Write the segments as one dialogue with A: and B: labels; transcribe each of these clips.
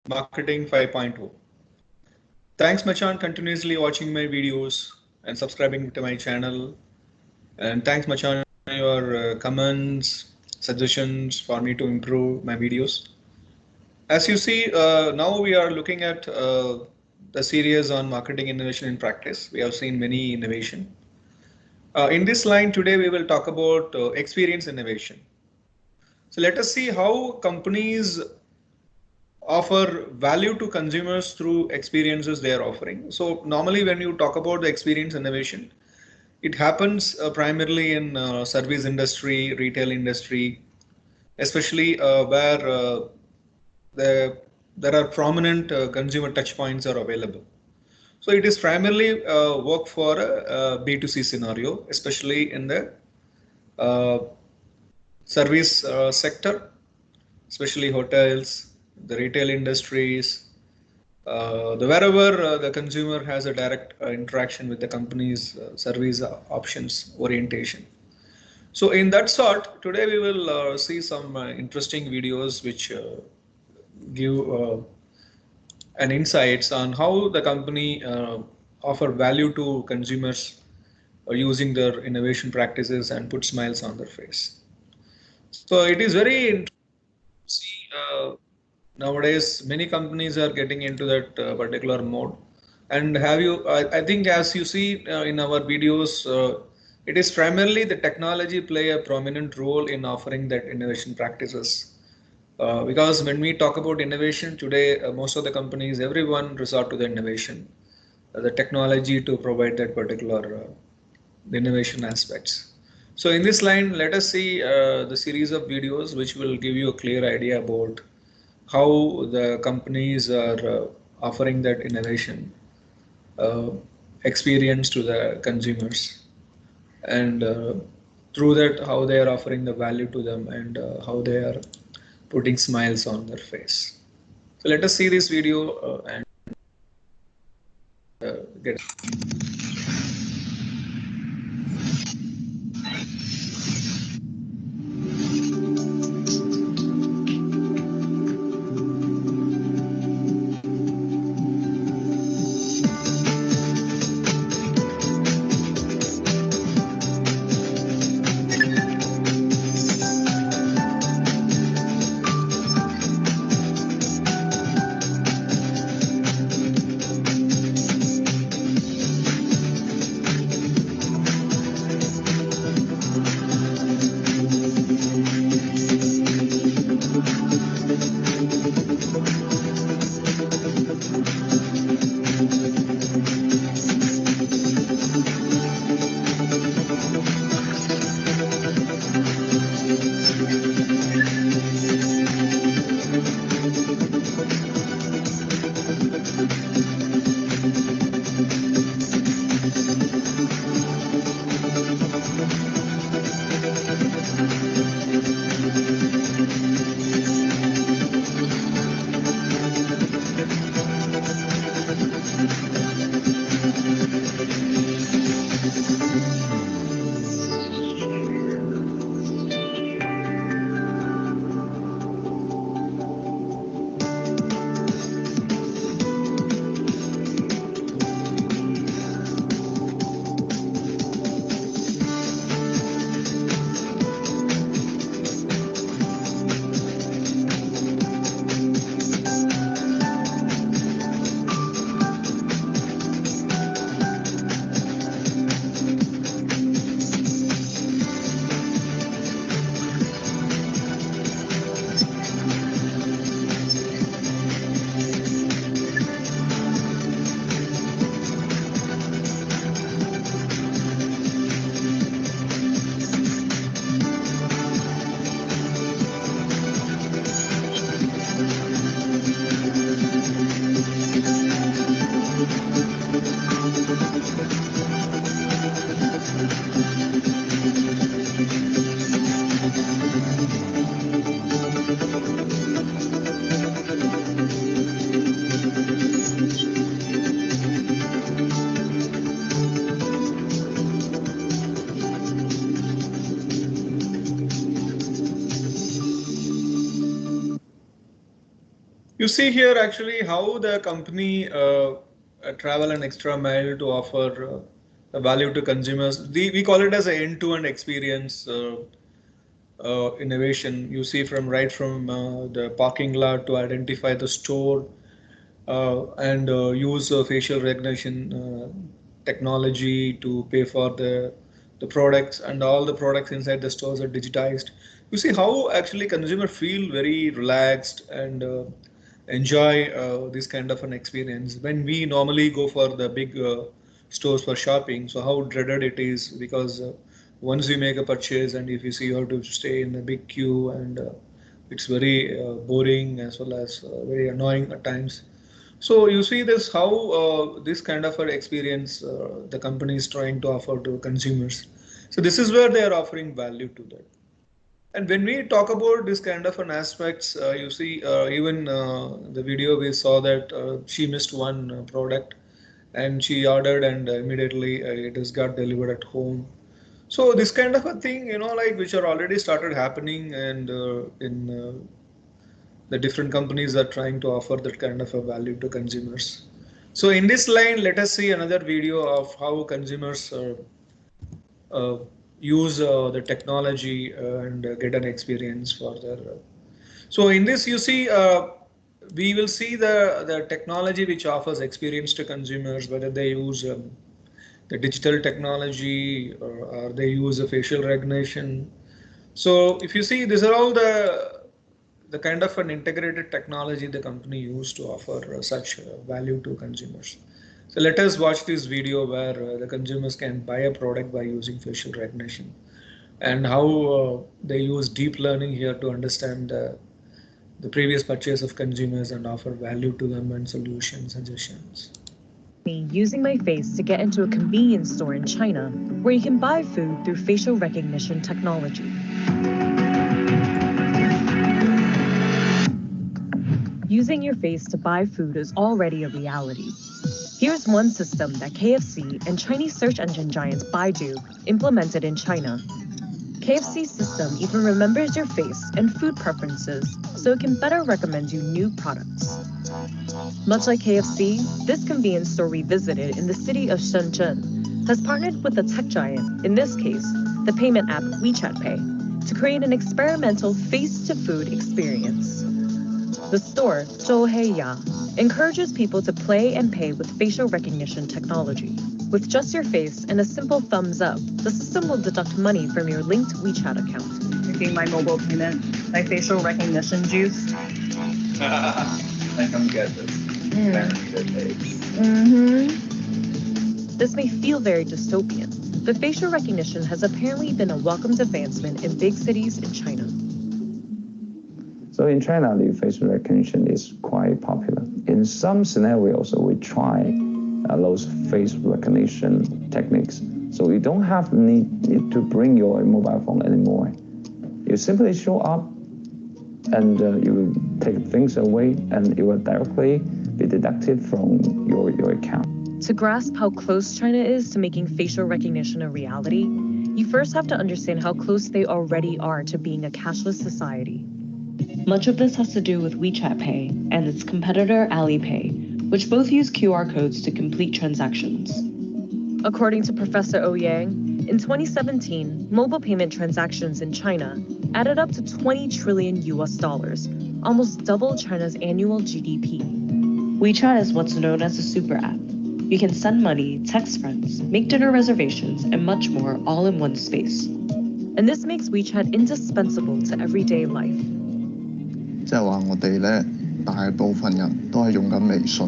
A: Marketing 5.0. Thanks Machan continuously watching my videos and subscribing to my channel. And thanks Machan your comments, suggestions for me to improve my videos. As you see, now we are looking at the series on marketing innovation in practice. We have seen many innovation. In this line today, we will talk about experience innovation. So let us see how companies offer value to consumers through experiences they are offering. So normally when you talk about the experience innovation, it happens primarily in service industry, retail industry, especially where the, there are prominent consumer touch points are available. So it is primarily work for a B2C scenario, especially in the uh, service sector, especially hotels, the retail industries, the wherever the consumer has a direct interaction with the company's service options orientation. So in that sort, today we will see some interesting videos which give an insights on how the company offer value to consumers using their innovation practices and put smiles on their face. So it is very interesting to see nowadays many companies are getting into that particular mode. And have you, I think as you see in our videos, it is primarily the technology play a prominent role in offering that innovation practices. Because when we talk about innovation today, most of the companies, everyone resort to the innovation, the technology to provide that particular the innovation aspects. So in this line, let us see the series of videos which will give you a clear idea about how the companies are offering that innovation uh, experience to the consumers, and through that how they are offering the value to them, and how they are putting smiles on their face. So let us see this video and get. You see here actually how the company travel an extra mile to offer a value to consumers. We call it as an end-to-end experience innovation. You see from right from the parking lot to identify the store and use facial recognition technology to pay for the products, and all the products inside the stores are digitized. You see how actually consumer feel very relaxed and enjoy this kind of an experience when we normally go for the big stores for shopping. So how dreaded it is, because once you make a purchase and if you see you have to stay in a big queue, and it's very boring as well as very annoying at times. So you see this how this kind of an experience the company is trying to offer to consumers. So this is where they are offering value to that. And when we talk about this kind of an aspects, you see even the video we saw that she missed one product and she ordered, and immediately it has got delivered at home. So this kind of a thing, like which are already started happening, and in the different companies are trying to offer that kind of a value to consumers. So in this line, let us see another video of how consumers uh, use the technology and get an experience for their. So in this, you see, we will see the technology which offers experience to consumers, whether they use the digital technology, or they use a facial recognition. So if you see, these are all the kind of an integrated technology the company used to offer such value to consumers. So let us watch this video where the consumers can buy a product by using facial recognition, and how they use deep learning here to understand the previous purchase of consumers and offer value to them and solution suggestions.
B: Me using my face to get into a convenience store in China where you can buy food through facial recognition technology. Using your face to buy food is already a reality. Here's one system that KFC and Chinese search engine giant Baidu implemented in China. KFC's system even remembers your face and food preferences so it can better recommend you new products. Much like KFC, this convenience store we visited in the city of Shenzhen has partnered with a tech giant, in this case, the payment app WeChat Pay, to create an experimental face-to-food experience. The store, Zhouheiya, encourages people to play and pay with facial recognition technology. With just your face and a simple thumbs up, the system will deduct money from your linked WeChat account. Making my mobile payment, my facial recognition juice.
C: I come get this.
B: This may feel very dystopian, but facial recognition has apparently been a welcomed advancement in big cities in China.
D: So in China, the facial recognition is quite popular. In some scenarios, we try those face recognition techniques. So you don't have need to bring your mobile phone anymore. You simply show up and you take things away, and it will directly be deducted from your account.
B: To grasp how close China is to making facial recognition a reality, you first have to understand how close they already are to being a cashless society. Much of this has to do with WeChat Pay and its competitor Alipay, which both use QR codes to complete transactions. According to Professor Ouyang, in 2017, mobile payment transactions in China added up to 20 trillion US dollars, almost double China's annual GDP. WeChat is what's known as a super app. You can send money, text friends, make dinner reservations, and much more all in one space. And this makes WeChat indispensable to everyday life.
C: 即係話我哋咧，大部分人都係用緊微信。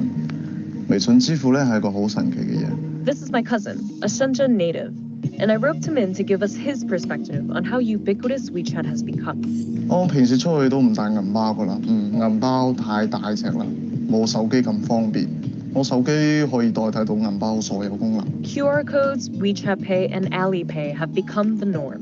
C: 微信支付咧係一個好神奇嘅嘢。
B: This is my cousin, a Shenzhen native, and I roped him in to give us his perspective on how ubiquitous WeChat has become.
C: 我平時出去都唔帶銀包㗎啦，銀包太大隻啦，冇手機咁方便。我手機可以代替到銀包所有功能。
B: QR codes, WeChat Pay, and Alipay have become the norm.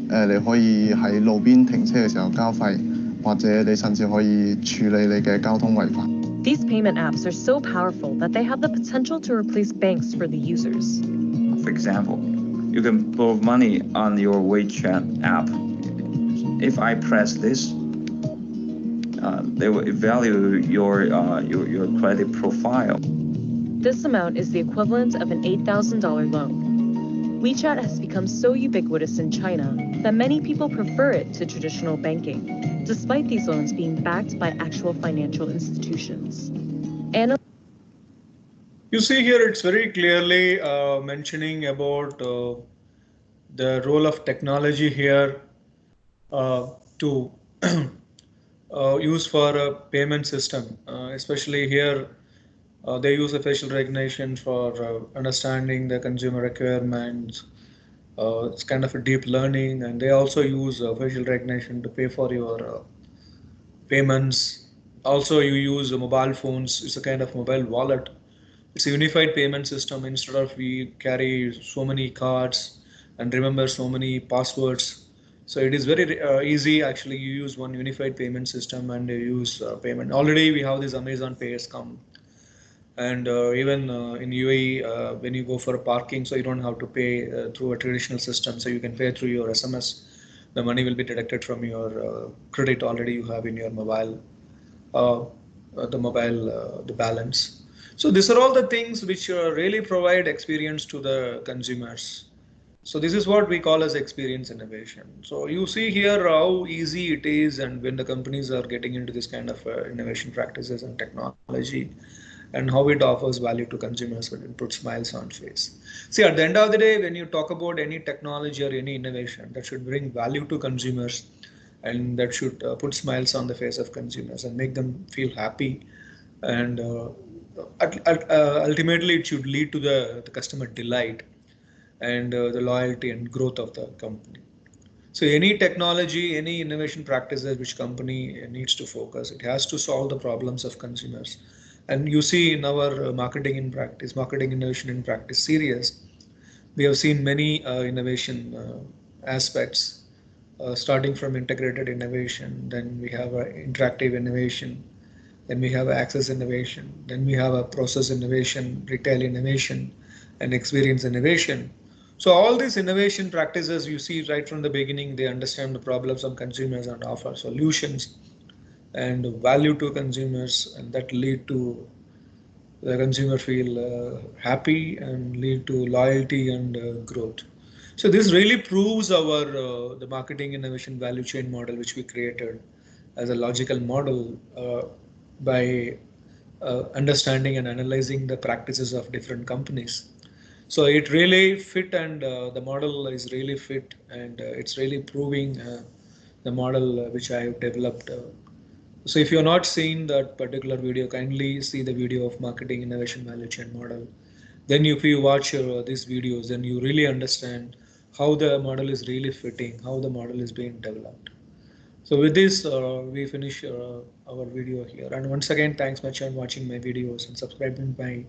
C: 你可以喺路邊停車嘅時候交費，或者你甚至可以處理你嘅交通違法。
B: These payment apps are so powerful that they have the potential to replace banks for the users.
E: For example, you can borrow money on your WeChat app. If I press this, they will evaluate your credit profile.
B: This amount is the equivalent of an $8,000 loan. WeChat has become so ubiquitous in China that many people prefer it to traditional banking, despite these loans being backed by actual financial institutions.
A: You see here, it's very clearly mentioning about the role of technology here to use for a payment system, especially here. They use a facial recognition for understanding the consumer requirements. It's kind of a deep learning, and they also use facial recognition to pay for your payments. Also, you use mobile phones. It's a kind of mobile wallet. It's a unified payment system. Instead of we carry so many cards and remember so many passwords, so it is very easy. Actually, you use one unified payment system and you use payment. Already, we have this Amazon Pay has come, and even in UAE, when you go for a parking, so you don't have to pay through a traditional system. So you can pay through your SMS. The money will be deducted from your credit already you have in your mobile, the balance. So these are all the things which really provide experience to the consumers. So this is what we call as experience innovation. So you see here how easy it is, and when the companies are getting into this kind of innovation practices and technology, and how it offers value to consumers when it puts smiles on face. See, at the end of the day, when you talk about any technology or any innovation, that should bring value to consumers, and that should put smiles on the face of consumers and make them feel happy, and ultimately it should lead to the customer delight and the loyalty and growth of the company. So any technology, any innovation practices which company needs to focus, it has to solve the problems of consumers. And you see in our marketing in practice, marketing innovation in practice series, we have seen many innovation aspects, starting from integrated innovation, then we have interactive innovation, then we have access innovation, then we have a process innovation, retail innovation, and experience innovation. So all these innovation practices you see right from the beginning, they understand the problems of consumers and offer solutions and value to consumers, and that lead to the consumer feel happy and lead to loyalty and growth. So this really proves our the marketing innovation value chain model which we created as a logical model by understanding and analyzing the practices of different companies. So it really fit, and the model is really fit, and it's really proving the model which I have developed. So if you're not seeing that particular video, kindly see the video of marketing innovation value chain model. Then if you watch these videos, then you really understand how the model is really fitting, how the model is being developed. So with this, we finish our video here. And once again, thanks much for watching my videos and subscribing my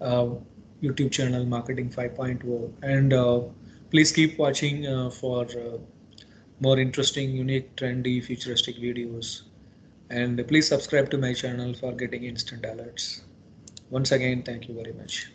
A: uh, YouTube channel Marketing 5.0. And please keep watching for more interesting, unique, trendy, futuristic videos. And please subscribe to my channel for getting instant alerts. Once again, thank you very much.